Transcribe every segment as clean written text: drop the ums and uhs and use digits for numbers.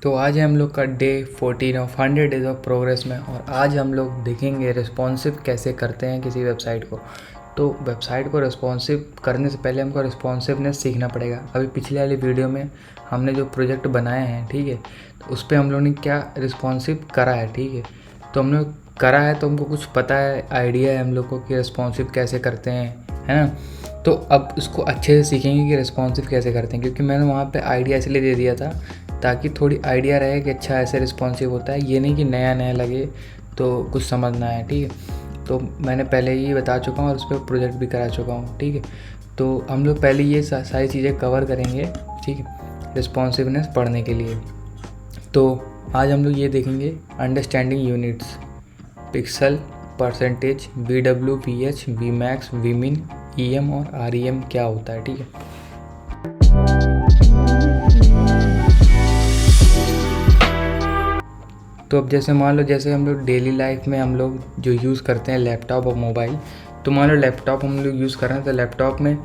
तो आज है हम लोग का day 14 of 100 days of progress में, और आज हम लोग देखेंगे रिस्पॉन्सिव कैसे करते हैं किसी वेबसाइट को। तो वेबसाइट को रिस्पॉन्सिव करने से पहले हमको रिस्पॉन्सिवनेस सीखना पड़ेगा। अभी पिछले वाली वीडियो में हमने जो प्रोजेक्ट बनाए हैं, ठीक है, तो उस पर हम लोग ने क्या रिस्पॉन्सिव करा है, ठीक है। तो हम लोग करा है तो हमको कुछ पता है, आइडिया है हम लोग को कि रिस्पॉन्सिव कैसे करते हैं, है ना। तो अब इसको अच्छे से सीखेंगे कि रिस्पॉन्सिव कैसे करते हैं, क्योंकि मैंने वहाँ पे आइडिया इसलिए दे दिया था ताकि थोड़ी आइडिया रहे कि अच्छा ऐसे रिस्पॉन्सिव होता है। ये नहीं कि नया नया लगे तो कुछ समझ ना आए, ठीक है। तो मैंने पहले ही बता चुका हूँ और उस पर प्रोजेक्ट भी करा चुका हूँ, ठीक है। तो हम लोग पहले ये सारी चीज़ें कवर करेंगे, ठीक है, रिस्पॉन्सिवनेस पढ़ने के लिए। तो आज हम लोग ये देखेंगे understanding units, pixel, percentage, VW, VH, Vmax, Vmin, EM और REM क्या होता है, ठीक है। तो अब जैसे मान लो, जैसे हम लोग डेली लाइफ में हम लोग जो यूज़ करते हैं लैपटॉप और मोबाइल, तो मान लो लैपटॉप हम लोग यूज़ कर रहे हैं, तो लैपटॉप में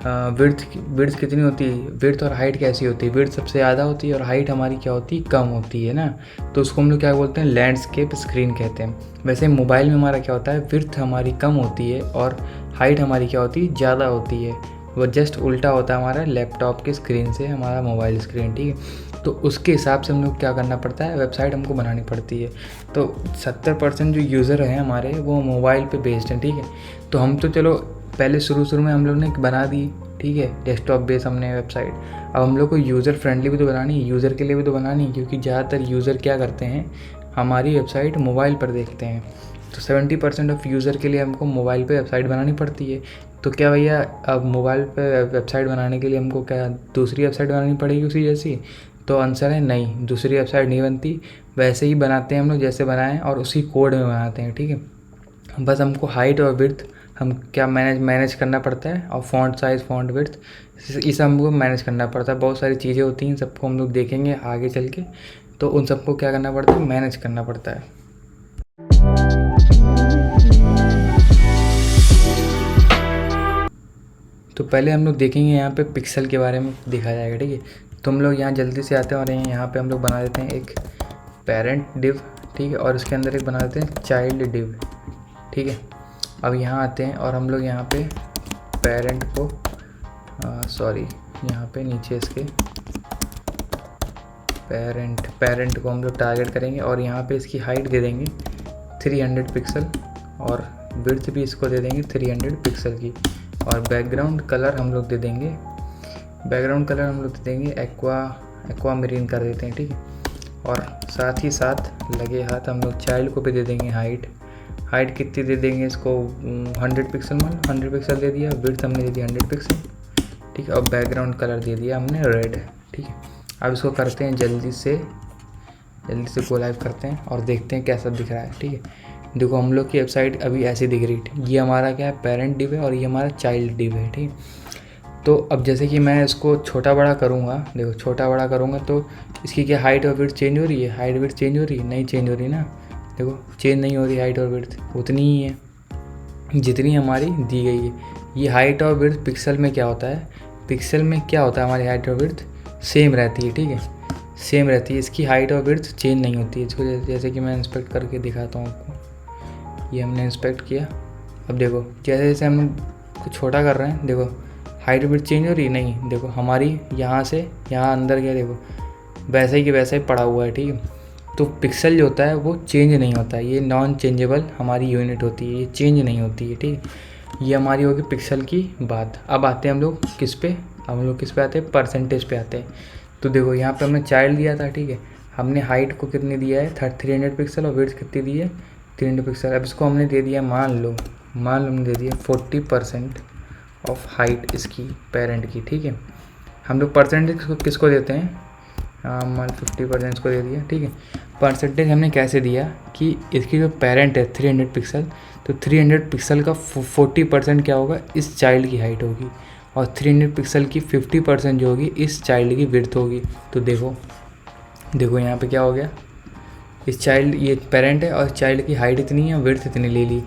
विड्थ कितनी होती है, विड्थ और हाइट कैसी होती है, विड्थ सबसे ज़्यादा होती है और हाइट हमारी क्या होती है, कम होती है ना। तो उसको हम लोग क्या बोलते हैं, लैंडस्केप स्क्रीन कहते हैं। वैसे मोबाइल में हमारा क्या होता है, विड्थ हमारी कम होती है और हाइट हमारी क्या होती है, ज़्यादा होती है। वो जस्ट उल्टा होता है हमारा लैपटॉप की स्क्रीन से हमारा मोबाइल स्क्रीन, ठीक है। तो उसके हिसाब से हम लोग क्या करना पड़ता है, वेबसाइट हमको बनानी पड़ती है। तो 70% जो यूज़र हैं हमारे वो मोबाइल पे बेस्ड हैं, ठीक है। तो हम तो चलो पहले शुरू में हम लोग ने बना दी, ठीक है, डेस्कटॉप बेस हमने वेबसाइट। अब हम लोग को यूज़र फ्रेंडली भी तो बनानी है, यूज़र के लिए भी तो बनानी है, क्योंकि ज़्यादातर यूज़र क्या करते हैं, हमारी वेबसाइट मोबाइल पर देखते हैं। तो 70% ऑफ यूज़र के लिए हमको मोबाइल पे वेबसाइट बनानी पड़ती है। तो क्या भैया, अब मोबाइल पे वेबसाइट बनाने के लिए हमको क्या दूसरी वेबसाइट बनानी पड़ेगी उसी जैसी? तो आंसर है नहीं, दूसरी वेबसाइट नहीं बनती। वैसे ही बनाते हैं हम लोग जैसे बनाएं और उसी कोड में बनाते हैं, ठीक है। बस हमको हाइट और विड्थ हम क्या मैनेज करना पड़ता है, और फ़ॉन्ट साइज़, फ़ॉन्ट विड्थ, इसे हमको मैनेज करना पड़ता है। बहुत सारी चीज़ें होती हैं, सबको हम लोग देखेंगे आगे चल के। तो उन सबको क्या करना पड़ता है, मैनेज करना पड़ता है। तो पहले हम लोग देखेंगे यहाँ पे पिक्सल के बारे में देखा जाएगा, ठीक है। तो हम लोग यहाँ जल्दी से आते हैं और यहाँ पे हम लोग बना देते हैं एक पेरेंट डिव, ठीक है, और उसके अंदर एक बना देते हैं चाइल्ड डिव, ठीक है। अब यहाँ आते हैं और हम लोग यहाँ पे पेरेंट को यहाँ पे नीचे इसके पेरेंट को हम लोग टारगेट करेंगे और यहाँ पे इसकी हाइट दे देंगे 300 पिक्सल और विड्थ भी इसको दे देंगे 300 पिक्सल की। और बैकग्राउंड कलर हम लोग दे देंगे एक्वा मरीन कर देते हैं, ठीक है। और साथ ही साथ लगे हाथ हम लोग चाइल्ड को भी दे देंगे हाइट कितनी दे देंगे इसको, 100 पिक्सल, मान 100 पिक्सल दे दिया। विड्थ हमने दे दिया 100 पिक्सल, ठीक है। और बैकग्राउंड कलर दे दिया हमने रेड, ठीक है। अब इसको करते हैं जल्दी से गो लाइव करते हैं और देखते हैं कैसा दिख रहा है, ठीक है। देखो हम लोग की वेबसाइट अभी ऐसी दिख रही है। ये हमारा क्या है, पेरेंट डिव है और ये हमारा चाइल्ड डिव है, ठीक है। तो अब जैसे कि मैं इसको छोटा बड़ा करूँगा, देखो छोटा बड़ा करूँगा तो इसकी क्या हाइट और विड्थ चेंज हो रही है, हाइट विड्थ चेंज हो रही है, नहीं चेंज हो रही ना। देखो चेंज नहीं हो रही, हाइट और विड्थ उतनी ही है जितनी हमारी दी गई है। ये हाइट और विड्थ पिक्सल में क्या होता है, हमारी हाइट और विड्थ सेम रहती है, ठीक है, सेम रहती है। इसकी हाइट और विड्थ चेंज नहीं होती है। इसको जैसे कि मैं इंस्पेक्ट करके दिखाता हूँ आपको। ये हमने इंस्पेक्ट किया, अब देखो जैसे जैसे हम कुछ छोटा कर रहे हैं, देखो हाइट विड्थ चेंज हो रही है, नहीं। देखो हमारी यहाँ से यहाँ अंदर गया, देखो वैसे ही कि वैसा ही पड़ा हुआ है, ठीक है। तो पिक्सल जो होता है वो चेंज नहीं होता है, ये नॉन चेंजेबल हमारी यूनिट होती है, ये चेंज नहीं होती है, ठीक है। ये हमारी होगी पिक्सल की बात। अब आते हैं हम लोग किस पे आते हैं, परसेंटेज पे आते हैं। तो देखो यहाँ पे हमने चाइल्ड दिया था, ठीक है। हमने हाइट को कितनी दिया है, 300 पिक्सल, और विड्थ कितनी दी है, 300 पिक्सल। अब इसको हमने दे दिया, मान लो हमने दे दिया 40% ऑफ हाइट इसकी पेरेंट की, ठीक है। हम लोग परसेंटेज किसको देते हैं, मान 50% इसको दे दिया, ठीक है। परसेंटेज हमने कैसे दिया कि इसकी जो पेरेंट है 300 पिक्सल, तो 300 पिक्सल का 40% क्या होगा, इस चाइल्ड की हाइट होगी, और 300 पिक्सल की 50% जो होगी इस चाइल्ड की विड्थ होगी। तो देखो यहाँ पे क्या हो गया, इस चाइल्ड, ये पेरेंट है और चाइल्ड की हाइट इतनी है, विड्थ इतनी ले ली,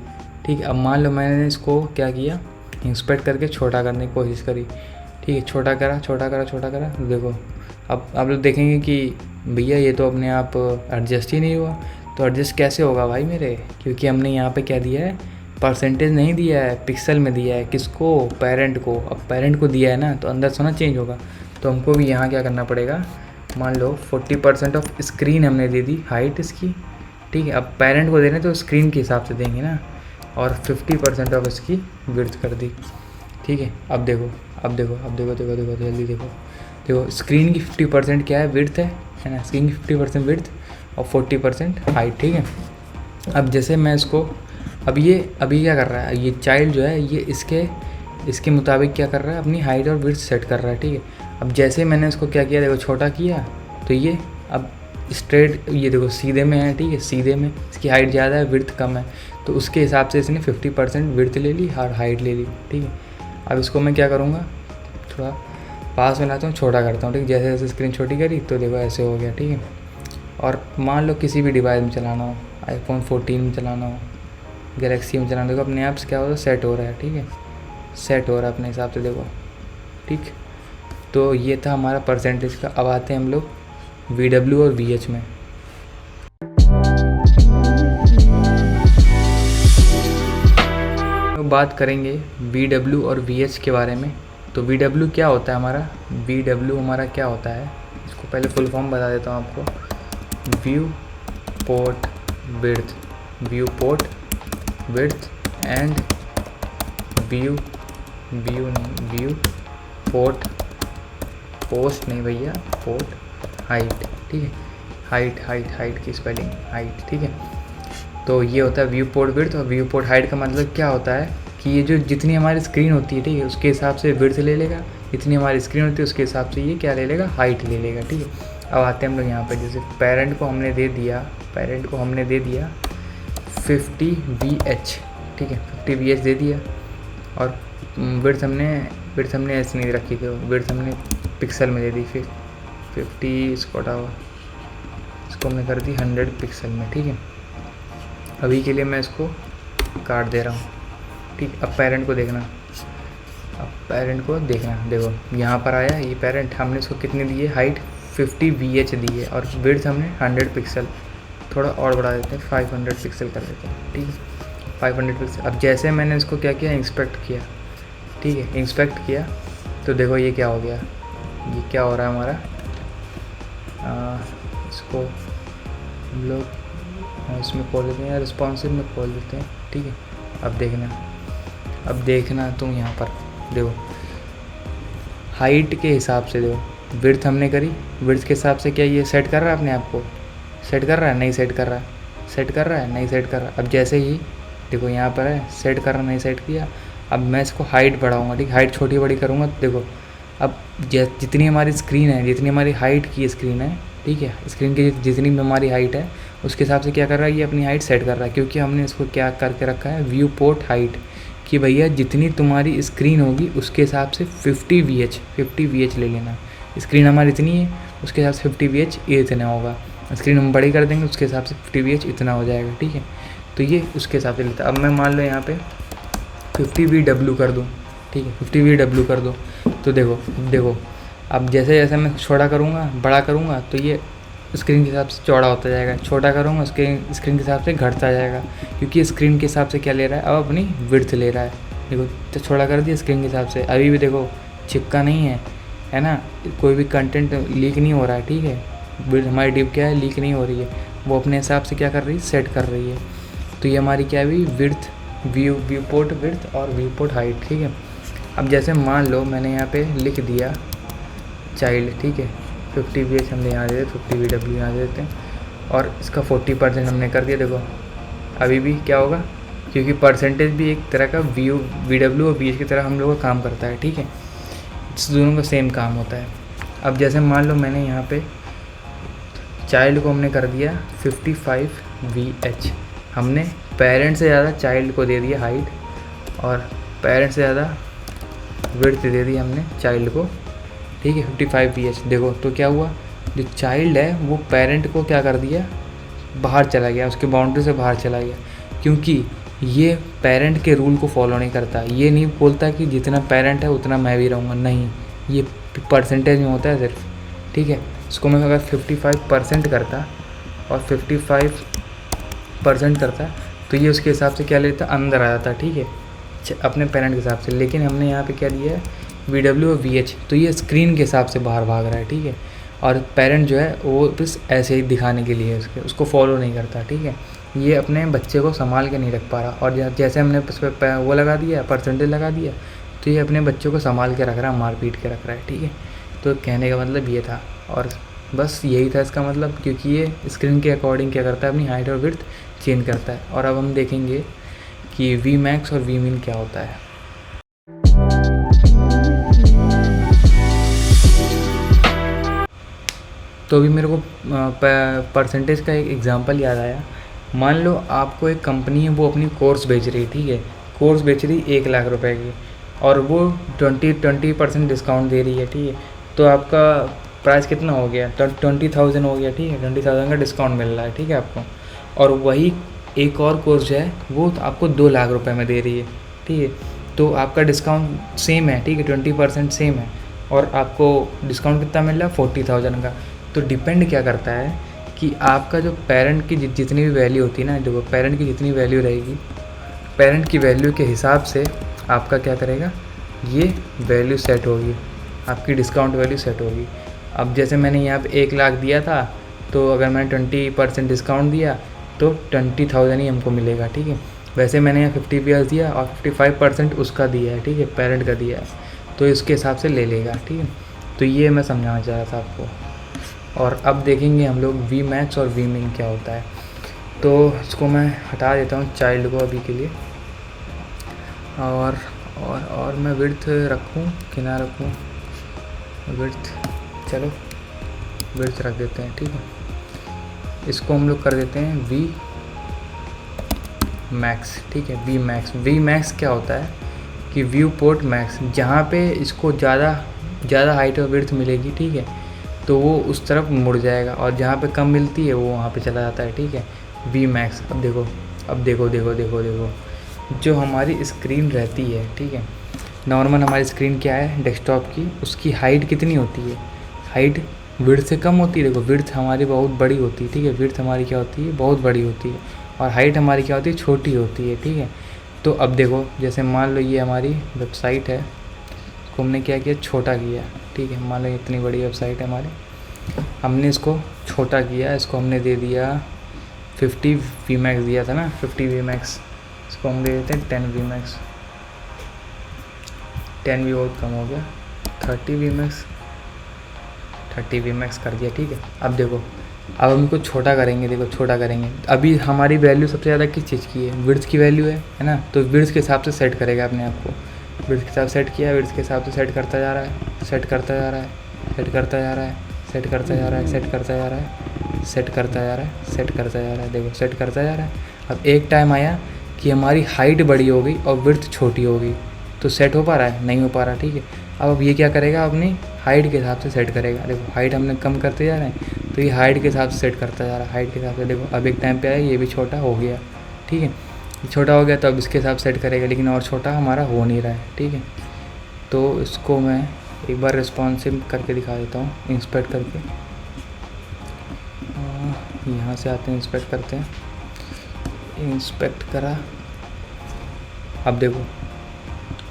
ठीक है। अब मान लो मैंने इसको क्या किया, इंस्पेक्ट करके छोटा करने की कोशिश करी, ठीक है। छोटा करा। देखो अब आप लोग देखेंगे कि भैया ये तो अपने आप एडजस्ट ही नहीं हुआ। तो एडजस्ट कैसे होगा भाई मेरे, क्योंकि हमने यहाँ पे क्या दिया है, परसेंटेज नहीं दिया है, पिक्सल में दिया है। किसको, पेरेंट को। अब पेरेंट को दिया है ना, तो अंदर से ना चेंज होगा। तो हमको भी यहाँ क्या करना पड़ेगा, मान लो 40% ऑफ स्क्रीन हमने दे दी हाइट इसकी, ठीक है। अब पेरेंट को दे रहे हैं तो स्क्रीन के हिसाब से देंगे ना, और 50% ऑफ इसकी विड्थ कर दी, ठीक है। अब देखो अब देखो अब देखो देखो देखो जल्दी देखो देखो, स्क्रीन की 50% क्या है, विड्थ है ना। स्क्रीन की 50% विड्थ और 40% हाइट, ठीक है। अब जैसे मैं इसको, अभी क्या कर रहा है, ये चाइल्ड जो है ये इसके मुताबिक क्या कर रहा है, अपनी हाइट और विड्थ सेट कर रहा है, ठीक है। अब जैसे मैंने इसको क्या किया, देखो छोटा किया, तो ये अब स्ट्रेट, ये देखो सीधे में है, ठीक है। सीधे में इसकी हाइट ज़्यादा है, विड्थ कम है, तो उसके हिसाब से इसने 50% विड्थ ले ली और हाइट ले ली, ठीक है। अब इसको मैं क्या करूँगा, थोड़ा पास में लाता हूँ, छोटा करता हूँ, ठीक है। जैसे जैसे स्क्रीन छोटी करी तो देखो ऐसे हो गया, ठीक है। और मान लो किसी भी डिवाइस में चलाना हो, iPhone 14 में चलाना हो, गैलेक्सी में चलाना, देखो अपने आप से क्या होता है, सेट हो रहा है, ठीक है। सेट हो रहा है अपने हिसाब से, देखो, ठीक। तो ये था हमारा परसेंटेज का। अब आते हैं हम लोग VW और VH में। तो बात करेंगे VW और VH के बारे में। तो VW क्या होता है हमारा, VW हमारा क्या होता है, इसको पहले फुल फॉर्म बता देता हूँ आपको। View port width, view port width and view port, post नहीं भैया, पोर्ट हाइट, ठीक है। हाइट की स्पेलिंग हाइट, ठीक है। तो ये होता है व्यू पोर्ट विड्थ। और व्यू पोर्ट हाइट का मतलब क्या होता है कि ये जो जितनी हमारी स्क्रीन होती है, ठीक है, उसके हिसाब से विड्थ ले लेगा, जितनी हमारी स्क्रीन होती है उसके हिसाब से ये क्या ले लेगा, हाइट ले लेगा, ठीक है। अब आते हैं हम लोग यहाँ पे, जैसे पेरेंट को हमने दे दिया 50 VH, ठीक है, 50 VH दे दिया। और विड्थ हमने ऐसे नहीं रखी थी, विड्थ हमने पिक्सल में दे दी, फिर 50 इसको हटाओ, इसको हमने कर दी 100 पिक्सल में, ठीक है। अभी के लिए मैं इसको काट दे रहा हूँ, ठीक। अब पेरेंट को देखना, देखो यहाँ पर आया ये पेरेंट, हमने इसको कितनी दी है, हाइट 50 VH दी है, और विड्थ हमने 100 पिक्सल, थोड़ा और बढ़ा देते हैं, 500 पिक्सल कर देते हैं, ठीक है, 500 पिक्सल। अब जैसे मैंने इसको क्या किया, इंस्पेक्ट किया, ठीक है, इंस्पेक्ट किया, तो देखो ये क्या हो गया, ये क्या हो रहा है हमारा, इसको हम लोग इसमें खोल देते हैं, रिस्पॉन्सिव में खोल देते हैं, ठीक है। अब देखना तुम यहाँ पर देखो, हाइट के हिसाब से देखो, विड्थ हमने करी, विड्थ के हिसाब से क्या ये सेट कर रहा है अपने आप को, सेट कर रहा है, नहीं सेट कर रहा है, सेट कर रहा है, नहीं सेट कर रहा। अब जैसे ही देखो यहाँ पर है, सेट कर रहा, नहीं सेट किया। अब मैं इसको हाइट बढ़ाऊँगा, ठीक, हाइट छोटी बड़ी करूँगा, तो देखो अब जितनी हमारी स्क्रीन है, जितनी हमारी हाइट की स्क्रीन है, ठीक है, स्क्रीन की जितनी भी हमारी हाइट है उसके हिसाब से क्या कर रहा है, ये अपनी हाइट सेट कर रहा है, क्योंकि हमने इसको क्या करके रखा है, व्यू पोर्ट हाइट, कि भैया जितनी तुम्हारी स्क्रीन होगी उसके हिसाब से 50 VH ले लेना। स्क्रीन हमारी इतनी है, उसके हिसाब से 50 VH ये इतना होगा, स्क्रीन हम बड़ी कर देंगे उसके हिसाब से 50 VH इतना हो जाएगा, ठीक है। तो ये उसके हिसाब से लेता है। अब मैं मान लो यहाँ पे 50 VW कर दूँ, ठीक है, 50 VW कर दो, तो देखो अब जैसे जैसे मैं छोटा करूँगा, बड़ा करूँगा, तो ये स्क्रीन के हिसाब से चौड़ा होता जाएगा, छोटा करूँगा स्क्रीन के हिसाब से घटता जाएगा, क्योंकि स्क्रीन के हिसाब से क्या ले रहा है, अब अपनी विड्थ ले रहा है। देखो तो छोटा कर दिया स्क्रीन के हिसाब से, अभी भी देखो चिपका नहीं है ना, कोई भी कंटेंट लीक नहीं हो रहा है, ठीक है। विड्थ हमारी डिप क्या है, लीक नहीं हो रही है, वो अपने हिसाब से क्या कर रही है, सेट कर रही है। तो ये हमारी क्या हुई, विड्थ, व्यू पोर्ट विड्थ और व्यू पोर्ट हाइट, ठीक है। अब जैसे मान लो मैंने यहाँ पे लिख दिया चाइल्ड, ठीक है, 50 VH हमने यहाँ दे देते, 50 VW यहाँ दे देते हैं, और इसका 40% हमने कर दिया। देखो अभी भी क्या होगा, क्योंकि परसेंटेज भी एक तरह का VW और VH की तरह हम लोग का काम करता है, ठीक है, इस दोनों का सेम काम होता है। अब जैसे मान लो मैंने यहाँ पे चाइल्ड को हमने कर दिया 55 VH, हमने पेरेंट से ज़्यादा चाइल्ड को दे दिया हाइट, और पेरेंट से ज़्यादा विड्थ दे दी हमने चाइल्ड को, ठीक है, 55 VH। देखो तो क्या हुआ, जो चाइल्ड है वो पेरेंट को क्या कर दिया, बाहर चला गया, उसके बाउंड्री से बाहर चला गया, क्योंकि ये पेरेंट के रूल को फॉलो नहीं करता। ये नहीं बोलता कि जितना पेरेंट है उतना मैं भी रहूँगा, नहीं, ये परसेंटेज में होता है सिर्फ, ठीक है। इसको मैं अगर 55% करता और 55% करता तो ये उसके हिसाब से क्या लेता, अंदर आ जाता, ठीक है, अपने पेरेंट के हिसाब से। लेकिन हमने यहाँ पे क्या दिया है, VW और VH, तो ये स्क्रीन के हिसाब से बाहर भाग रहा है, ठीक है। और पेरेंट जो है वो बस ऐसे ही दिखाने के लिए उसको फॉलो नहीं करता, ठीक है। ये अपने बच्चे को संभाल के नहीं रख पा रहा, और जैसे हमने उस पर वो लगा दिया, परसेंटेज लगा दिया, तो ये अपने बच्चों को संभाल के रख रहा है, मार पीट के रख रहा है, ठीक है। तो कहने का मतलब ये था, और बस यही था इसका मतलब, क्योंकि ये स्क्रीन के अकॉर्डिंग क्या करता है, अपनी हाइट और विड्थ चेंज करता है। और अब हम देखेंगे कि वी मैक्स और वी मिन क्या होता है। तो अभी मेरे को परसेंटेज का एक एग्जांपल याद आया। मान लो आपको एक कंपनी है, वो अपनी कोर्स बेच रही है, ठीक है, कोर्स बेच रही 1 लाख रुपए की, और वो 20% डिस्काउंट दे रही है, ठीक है। तो आपका प्राइस कितना हो गया, 20,000 हो गया, ठीक है, 20,000 का डिस्काउंट मिल रहा है, ठीक है आपको। और वही एक और कोर्स जो है वो आपको 2 लाख रुपए में दे रही है, ठीक है। तो आपका डिस्काउंट सेम है, ठीक है, 20% सेम है, और आपको डिस्काउंट कितना मिल रहा है, 40,000 का। तो डिपेंड क्या करता है कि आपका जो पेरेंट की जितनी भी वैल्यू होती है ना, देखो पेरेंट की जितनी वैल्यू रहेगी, पेरेंट की वैल्यू के हिसाब से आपका क्या करेगा, ये वैल्यू सेट होगी, आपकी डिस्काउंट वैल्यू सेट होगी। अब जैसे मैंने यहाँ पे 1 लाख दिया था, तो अगर मैंने 20% डिस्काउंट दिया तो 20,000 ही हमको मिलेगा, ठीक है। वैसे मैंने यहाँ 50 PS दिया और 55% उसका दिया है, ठीक है, पेरेंट का दिया है, तो इसके हिसाब से ले लेगा, ठीक है। तो ये मैं समझाना चाह रहा था आपको। और अब देखेंगे हम लोग वी मैक्स और वी मिन क्या होता है। तो इसको मैं हटा देता हूँ चाइल्ड को अभी के लिए, और मैं विड्थ रखूँ कि ना रखूँ, विड्थ, चलो विड्थ रख देते हैं, ठीक है। इसको हम लोग कर देते हैं वी मैक्स, ठीक है, वी मैक्स क्या होता है कि व्यू पोर्ट मैक्स, जहाँ पे इसको ज़्यादा हाइट और विड्थ मिलेगी, ठीक है, तो वो उस तरफ मुड़ जाएगा, और जहाँ पे कम मिलती है वो वहाँ पे चला जाता है, ठीक है, वी मैक्स। अब देखो जो हमारी स्क्रीन रहती है, ठीक है, नॉर्मल हमारी स्क्रीन क्या है डेस्कटॉप की, उसकी हाइट कितनी होती है, हाइट विड्थ से कम होती है। देखो विड्थ हमारी बहुत बड़ी होती है, ठीक है, विड्थ हमारी क्या होती है, बहुत बड़ी होती है, और हाइट हमारी क्या होती है, छोटी होती है, ठीक है। तो अब देखो जैसे मान लो ये हमारी वेबसाइट है, इसको हमने क्या किया, छोटा किया, ठीक है। मान लो इतनी बड़ी वेबसाइट है हमारी, हमने इसको छोटा किया, इसको हमने दे दिया 50 VMAX दिया था ना, 50 VMAX, इसको हम दे देते हैं 10 VMAX, 10 भी बहुत कम हो गया, 30 VMAX कर दिया, ठीक है। अब देखो अब हम इसको छोटा करेंगे, देखो छोटा करेंगे, अभी हमारी वैल्यू सबसे ज़्यादा किस चीज़ की है, विड्थ की वैल्यू है ना, तो विड्थ के हिसाब से सेट करेगा अपने आप को, विड्थ के हिसाब से सेट किया, विड्थ के हिसाब से सेट करता जा रहा है, सेट करता जा रहा है, सेट करता जा रहा है, सेट करता जा रहा है, सेट करता जा रहा है, सेट करता जा रहा है, सेट करता जा रहा है, देखो सेट करता जा रहा है। अब एक टाइम आया कि हमारी हाइट बड़ी हो गई और विड्थ छोटी हो गई, तो सेट हो पा रहा है, नहीं हो पा रहा, ठीक है। अब ये क्या करेगा, अपनी हाइट के हिसाब से सेट करेगा, देखो हाइट हमने कम करते जा रहे हैं, तो ये हाइट के हिसाब से सेट करता जा रहा है, हाइट के हिसाब से। देखो अब एक टाइम पे आया ये भी छोटा हो गया, ठीक है, छोटा हो गया, तो अब इसके हिसाब से सेट करेगा, लेकिन और छोटा हमारा हो नहीं रहा है, ठीक है। तो इसको मैं एक बार रिस्पॉन्सिव करके दिखा देता हूँ, इंस्पेक्ट करके, यहाँ से आते हैं, इंस्पेक्ट करते हैं, इंस्पेक्ट करा। अब देखो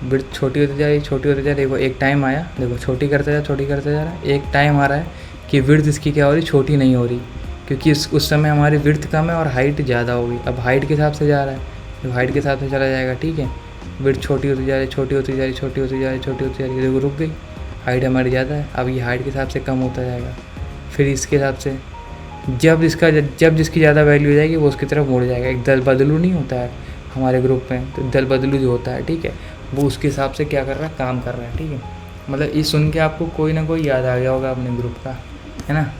विड्थ छोटी होती जा रही, छोटी होती जा रही, देखो एक टाइम आया, देखो छोटी करता जा रहा है, एक टाइम आ रहा है कि विड्थ इसकी क्या हो रही, छोटी नहीं हो रही, क्योंकि उस समय हमारी विड्थ कम है और हाइट ज़्यादा होगी। अब हाइट के हिसाब से जा रहा है, तो हाइट के हिसाब से चला जाएगा, ठीक है। विड्थ छोटी होती जा रही, छोटी होती जा रही, छोटी होती जा रही, छोटी होती जा रही, देखो रुक गई, हाइट हमारी ज़्यादा है, अब ये हाइट के हिसाब से कम होता जाएगा, फिर इसके हिसाब से जब जिसकी ज़्यादा वैल्यू हो जाएगी वो उसकी तरफ मुड़ जाएगा। एक दल बदलू नहीं होता है हमारे ग्रुप में, तो दल बदलू जो होता है, ठीक है, वो उसके हिसाब से क्या कर रहा है, काम कर रहा है, ठीक है। मतलब ये सुन के आपको कोई ना कोई याद आ गया होगा अपने ग्रुप का, है ना।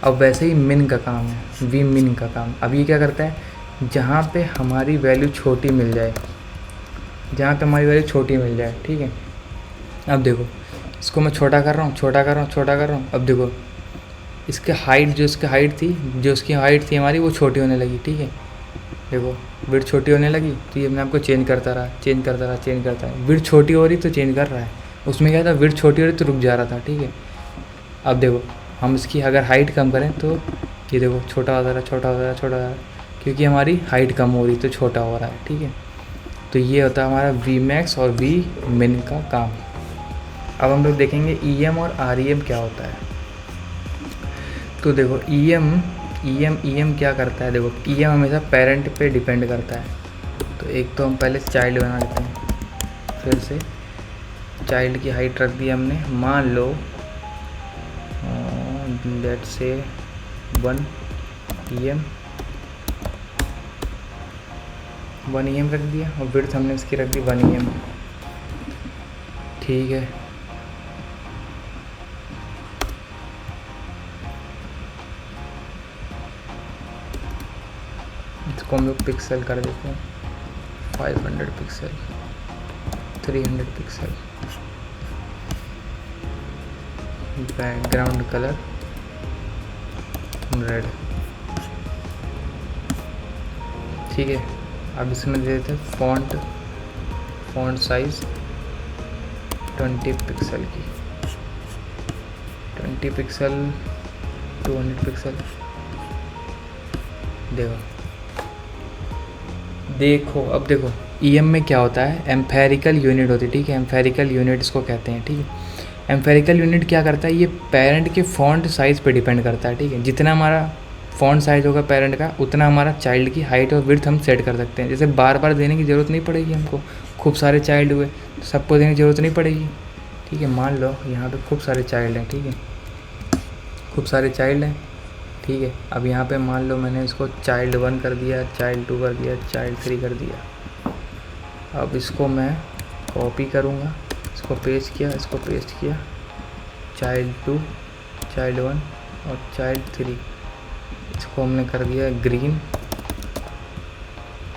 अब वैसे ही मिन का काम है, वी मिन का काम। अब ये क्या करता है, जहाँ पे हमारी वैल्यू छोटी मिल जाए, जहाँ पे हमारी वैल्यू छोटी मिल जाए, ठीक है। अब देखो इसको मैं छोटा कर रहा हूँ। अब देखो इसके हाइट जो इसकी हाइट थी हमारी, वो छोटी होने लगी, ठीक है। देखो विड्थ छोटी होने लगी, तो ये अपने आपको चेंज करता रहा। विड्थ छोटी हो रही तो चेंज कर रहा है, उसमें क्या था, विड्थ छोटी हो रही तो रुक जा रहा था, ठीक है। अब देखो हम इसकी अगर हाइट कम करें तो ये देखो छोटा हो जा रहा, छोटा हो जा रहा, छोटा हो जा रहा, क्योंकि हमारी हाइट कम हो रही तो छोटा हो रहा है। ठीक है, तो ये होता है हमारा वी मैक्स और वी मिन का काम। अब हम लोग देखेंगे EM और REM क्या होता है। तो देखो EM क्या करता है। देखो EM हमेशा पेरेंट पे डिपेंड करता है। तो एक तो हम पहले चाइल्ड बना लेते हैं। फिर से चाइल्ड की हाइट रख दी हमने, मान लो लेट्स से 1 EM रख दिया और विड्थ हमने इसकी रख दी 1 EM। ठीक है, इसको हम लोग पिक्सल कर देते हैं 500 pixel, 300 pixel. Background colour red. ठीक है, अब इसमें दे देते हैं फॉन्ट साइज 20 पिक्सल की, 20 पिक्सल, 200 पिक्सल। देखो अब देखो EM में क्या होता है, एम्फेरिकल यूनिट होती है। ठीक है, एम्फेरिकल यूनिट इसको कहते हैं। ठीक है, एम्फेरिकल यूनिट क्या करता है, ये पेरेंट के फॉन्ट साइज़ पे डिपेंड करता है। ठीक है, जितना हमारा फॉन्ट साइज़ होगा पेरेंट का, उतना हमारा चाइल्ड की हाइट और विड्थ हम सेट कर सकते हैं। जैसे बार बार देने की ज़रूरत नहीं पड़ेगी हमको, खूब सारे चाइल्ड हुए तो सबको देने की ज़रूरत नहीं पड़ेगी। ठीक है, मान लो यहाँ पे खूब सारे चाइल्ड हैं। ठीक है, खूब सारे चाइल्ड हैं। ठीक है, अब यहाँ पे मान लो मैंने इसको चाइल्ड 1 कर दिया, चाइल्ड 2 कर दिया, चाइल्ड 3 कर दिया। अब इसको मैं कॉपी करूँगा, इसको पेस्ट किया, इसको पेस्ट किया, चाइल्ड 2, चाइल्ड 1 और चाइल्ड 3। इसको हमने कर दिया ग्रीन,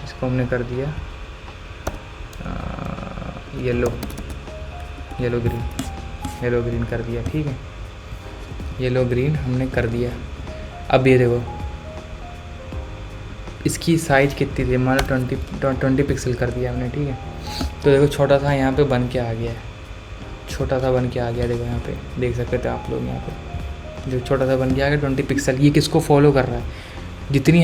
इसको हमने कर दिया येलो ग्रीन कर दिया। ठीक है, येलो ग्रीन हमने कर दिया। अब ये देखो इसकी साइज़ कितनी थी, मान लो 20 पिक्सल कर दिया हमने। ठीक है, तो देखो छोटा सा यहाँ पे बन के आ गया है, छोटा सा बन के आ गया। देखो यहाँ पे देख सकते थे आप लोग, यहाँ पे जो छोटा सा बन के आ गया 20 पिक्सल। ये किसको फॉलो कर रहा है, जितनी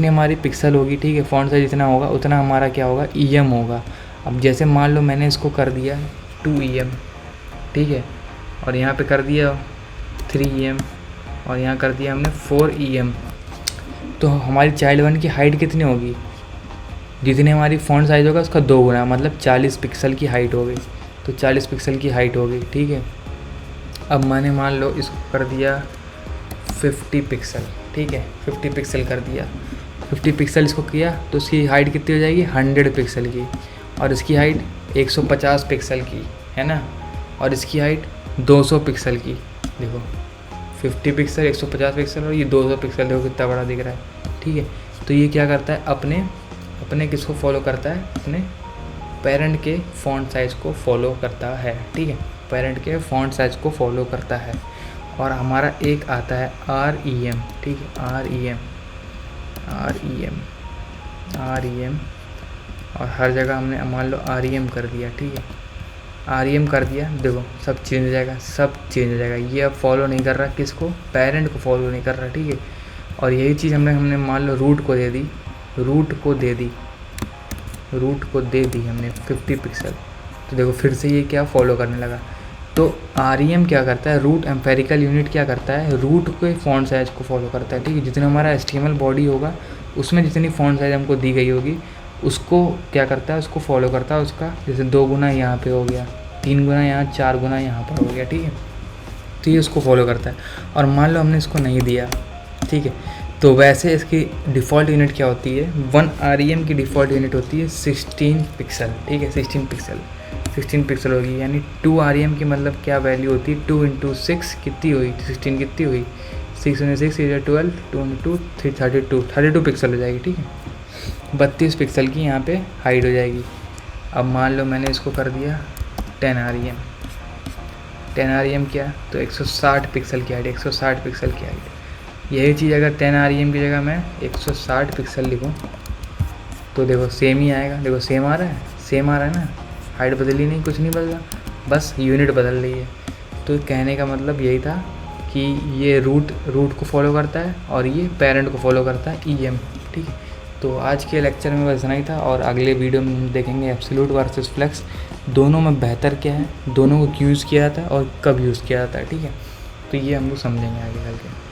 हमारी पिक्सल होगी, ठीक है, फॉन्ट साइज जितना होगा उतना हमारा क्या होगा, EM होगा। अब जैसे मान लो मैंने इसको कर दिया 2 EM, ठीक है, और यहाँ पे कर दिया 3 EM और यहाँ कर दिया हमने 4 EM, तो हमारी चाइल्ड 1 की हाइट कितनी होगी, जितनी हमारी फॉन्ट साइज़ होगा उसका 2 गुना, मतलब 40 पिक्सल की हाइट हो गई। तो 40 पिक्सल की हाइट हो गई। ठीक है, अब मैंने मान लो इसको कर दिया 50 पिक्सल। ठीक है, 50 पिक्सल कर दिया, 50 पिक्सल इसको किया तो उसकी हाइट कितनी हो जाएगी, 100 पिक्सल की, और इसकी हाइट 150 पिक्सल की है ना, और इसकी हाइट 200 पिक्सल की। देखो 50 पिक्सल, 150 पिक्सल और ये 200 पिक्सल, देखो कितना बड़ा दिख रहा है। ठीक है, तो ये क्या करता है, अपने किसको फॉलो करता है, अपने पेरेंट के फॉन्ट साइज़ को फॉलो करता है। ठीक है, पेरेंट के फॉन्ट साइज़ को फॉलो करता है। और हमारा एक आता है REM। ठीक है, REM और हर जगह हमने मान लो REM कर दिया। ठीक है, REM कर दिया, देखो सब चेंज हो जाएगा, सब चेंज हो जाएगा। ये अब फॉलो नहीं कर रहा किसको, पेरेंट को फॉलो नहीं कर रहा। ठीक है, और यही चीज़ हमने मान लो रूट को दे दी हमने 50 पिक्सल, तो देखो फिर से ये क्या फॉलो करने लगा। तो REM क्या करता है, रूट एम्पेरिकल यूनिट क्या करता है, रूट के फॉन्ट साइज़ को फॉलो करता है। ठीक है, जितना हमारा HTML बॉडी होगा उसमें जितनी फॉन्ट साइज़ हमको दी गई होगी उसको क्या करता है, उसको फॉलो करता है। उसका जैसे 2 गुना यहाँ पे हो गया, 3 गुना यहाँ, 4 गुना यहाँ पर हो गया। ठीक है, तो ये उसको फॉलो करता है। और मान लो हमने इसको नहीं दिया, ठीक है, तो वैसे इसकी डिफ़ॉल्ट यूनिट क्या होती है, 1 REM की डिफ़ॉल्ट यूनिट होती है 16 पिक्सल। ठीक है, 16 पिक्सल होगी, यानी 2 REM की मतलब क्या वैल्यू होती है, 2 × 6 कितनी हुई, 16 कितनी हुई, 6 × 6 = 12, 2 × 2 32 पिक्सल हो जाएगी। ठीक है, 32 पिक्सल की यहाँ पे हाइट हो जाएगी। अब मान लो मैंने इसको कर दिया 10 REM क्या, तो 160 पिक्सल की हाइट, 160 पिक्सल की हाइट। यही चीज़ अगर 10 REM की जगह मैं 160 पिक्सल लिखूँ तो देखो सेम ही आएगा। देखो सेम आ रहा है ना, हाइट बदली नहीं, कुछ नहीं बदला, बस यूनिट बदल रही है। तो कहने का मतलब यही था कि ये रूट को फॉलो करता है और ये पेरेंट को फॉलो करता है EM, ठीक है। तो आज के लेक्चर में बस इतना ही था, और अगले वीडियो में हम देखेंगे एब्सोल्यूट वर्सेस फ्लेक्स, दोनों में बेहतर क्या है, दोनों को क्यों यूज़ किया जाता है और कब यूज़ किया जाता है, ठीक है। तो ये हम लोग समझेंगे आगे चल के।